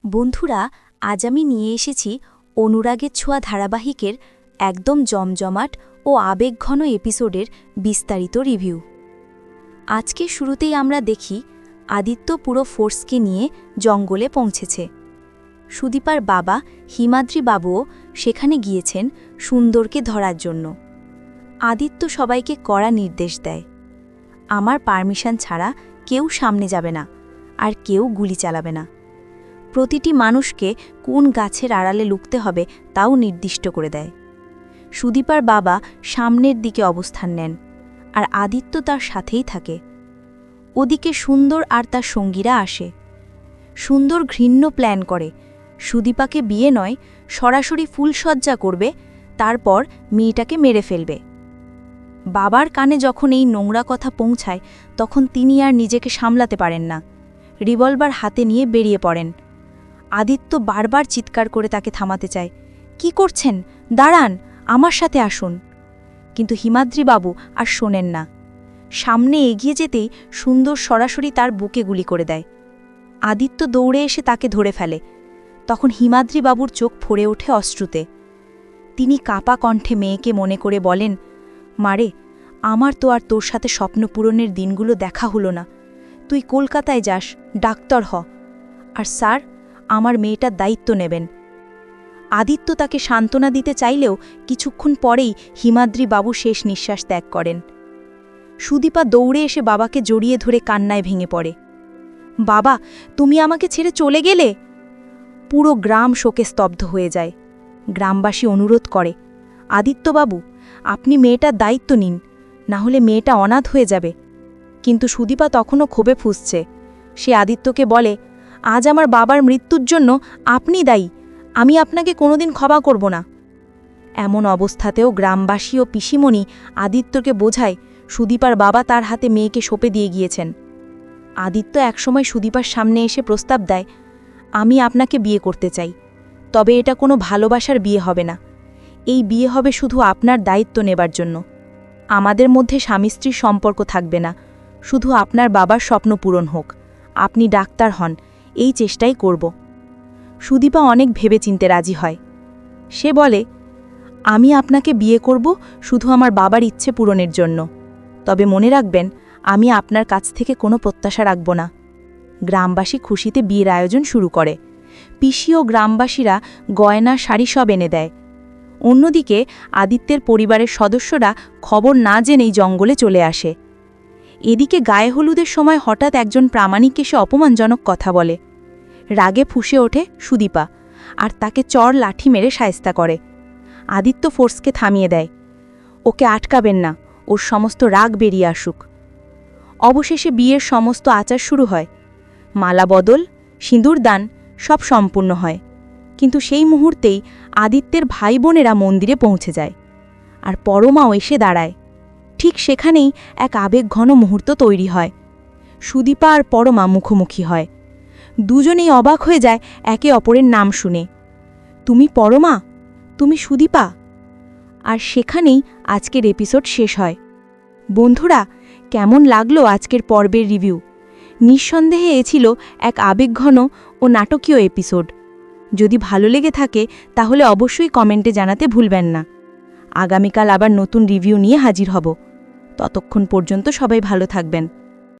বন্ধুরা, আজ আমি নিয়ে এসেছি অনুরাগের ছোঁয়া ধারাবাহিকের একদম জমজমাট ও আবেগঘন এপিসোডের বিস্তারিত রিভিউ। আজকে শুরুতেই আমরা দেখি আদিত্য পুরো ফোর্সকে নিয়ে জঙ্গলে পৌঁছেছে। সুদীপার বাবা হিমাদ্রি বাবুও সেখানে গিয়েছেন সুন্দরকে ধরার জন্য। আদিত্য সবাইকে কড়া নির্দেশ দেয়, আমার পারমিশন ছাড়া কেউ সামনে যাবে না, আর কেউ গুলি চালাবে না। প্রতিটি মানুষকে কোন গাছের আড়ালে লুকতে হবে তাও নির্দিষ্ট করে দেয়। সুদীপার বাবা সামনের দিকে অবস্থান নেন, আর আদিত্য তার সাথেই থাকে। ওদিকে সুন্দর আর তার সঙ্গীরা আসে। সুন্দর ঘৃণ্য প্ল্যান করে, সুদীপাকে বিয়ে নয়, সরাসরি ফুলসজ্জা করবে, তারপর মেয়েটাকে মেরে ফেলবে। বাবার কানে যখন এই নোংরা কথা পৌঁছায়, তখন তিনি আর নিজেকে সামলাতে পারেন না, রিভলভার হাতে নিয়ে বেরিয়ে পড়েন। আদিত্য বারবার চিৎকার করে তাকে থামাতে চায়, কি করছেন, দাঁড়ান, আমার সাথে আসুন। কিন্তু হিমাদ্রি বাবু আর শোনেন না। সামনে এগিয়ে যেতেই সুন্দর সরাসরি তার বুকে গুলি করে দেয়। আদিত্য দৌড়ে এসে তাকে ধরে ফেলে। তখন হিমাদ্রি বাবুর চোখ ভরে ওঠে অশ্রুতে। তিনি কাপা কণ্ঠে মেয়েকে মনে করে বলেন, মারে, আমার তো আর তোর সাথে স্বপ্ন পূরণের দিনগুলো দেখা হলো না। তুই কলকাতায় যাস, ডাক্তার হ, আর স্যার আমার মেয়েটার দায়িত্ব নেবেন। আদিত্য তাকে সান্ত্বনা দিতে চাইলেও কিছুক্ষণ পরেই হিমাদ্রি বাবু শেষ নিঃশ্বাস ত্যাগ করেন। সুদীপা দৌড়ে এসে বাবাকে জড়িয়ে ধরে কান্নায় ভেঙে পড়ে। বাবা, তুমি আমাকে ছেড়ে চলে গেলে? পুরো গ্রাম শোকে স্তব্ধ হয়ে যায়। গ্রামবাসী অনুরোধ করে, আদিত্যবাবু, আপনি মেয়েটার দায়িত্ব নিন, না হলে মেয়েটা অনাথ হয়ে যাবে। কিন্তু সুদীপা তখনও ক্ষোভে ফুঁসছে। সে আদিত্যকে বলে, আজ আমার বাবার মৃত্যুর জন্য আপনি দায়ী, আমি আপনাকে কোনোদিন ক্ষমা করব না। এমন অবস্থাতেও গ্রামবাসী ও পিসিমণি আদিত্যকে বোঝায় সুদীপার বাবা তার হাতে মেয়েকে সঁপে দিয়ে গিয়েছেন। আদিত্য একসময় সুদীপার সামনে এসে প্রস্তাব দেয়, আমি আপনাকে বিয়ে করতে চাই, তবে এটা কোনো ভালোবাসার বিয়ে হবে না। এই বিয়ে হবে শুধু আপনার দায়িত্ব নেবার জন্য। আমাদের মধ্যে স্বামী স্ত্রীর সম্পর্ক থাকবে না, শুধু আপনার বাবার স্বপ্ন পূরণ হোক, আপনি ডাক্তার হন, এই চেষ্টাই করব। সুদীপা অনেক ভেবেচিন্তে রাজি হয়। সে বলে, আমি আপনাকে বিয়ে করব শুধু আমার বাবার ইচ্ছে পূরণের জন্য, তবে মনে রাখবেন আমি আপনার কাছ থেকে কোনো প্রত্যাশা রাখব না। গ্রামবাসী খুশিতে বিয়ের আয়োজন শুরু করে। পিসি ও গ্রামবাসীরা গয়না শাড়ি সব এনে দেয়। অন্যদিকে আদিত্যের পরিবারের সদস্যরা খবর না জেনেই জঙ্গলে চলে আসে। এদিকে গায়ে হলুদের সময় হঠাৎ একজন প্রামাণিক এসে অপমানজনক কথা বলে। রাগে ফুঁসে ওঠে সুদীপা, আর তাকে চড় লাঠি মেরে শায়েস্তা করে। আদিত্য ফোর্সকে থামিয়ে দেয়, ওকে আটকাবেন না, ওর সমস্ত রাগ বেরিয়ে আসুক। অবশেষে বিয়ের সমস্ত আচার শুরু হয়। মালা বদল, সিঁদুরদান সব সম্পূর্ণ হয়। কিন্তু সেই মুহূর্তেই আদিত্যের ভাই বোনেরা মন্দিরে পৌঁছে যায়, আর পরমাও এসে দাঁড়ায়। ঠিক সেখানেই এক আবেগঘন মুহূর্ত তৈরি হয়। সুদীপা আর পরমা মুখোমুখি হয়। দুজনেই অবাক হয়ে যায় একে অপরের নাম শুনে। তুমি পরমা, তুমি সুদীপা। আর সেখানেই আজকের এপিসোড শেষ হয়। বন্ধুরা, কেমন লাগলো আজকের পর্বের রিভিউ? নিঃসন্দেহে এ ছিল এক আবেগঘন ও নাটকীয় এপিসোড। যদি ভালো লেগে থাকে তাহলে অবশ্যই কমেন্টে জানাতে ভুলবেন না। আগামীকাল আবার নতুন রিভিউ নিয়ে হাজির হব। ততক্ষণ পর্যন্ত সবাই ভালো থাকবেন।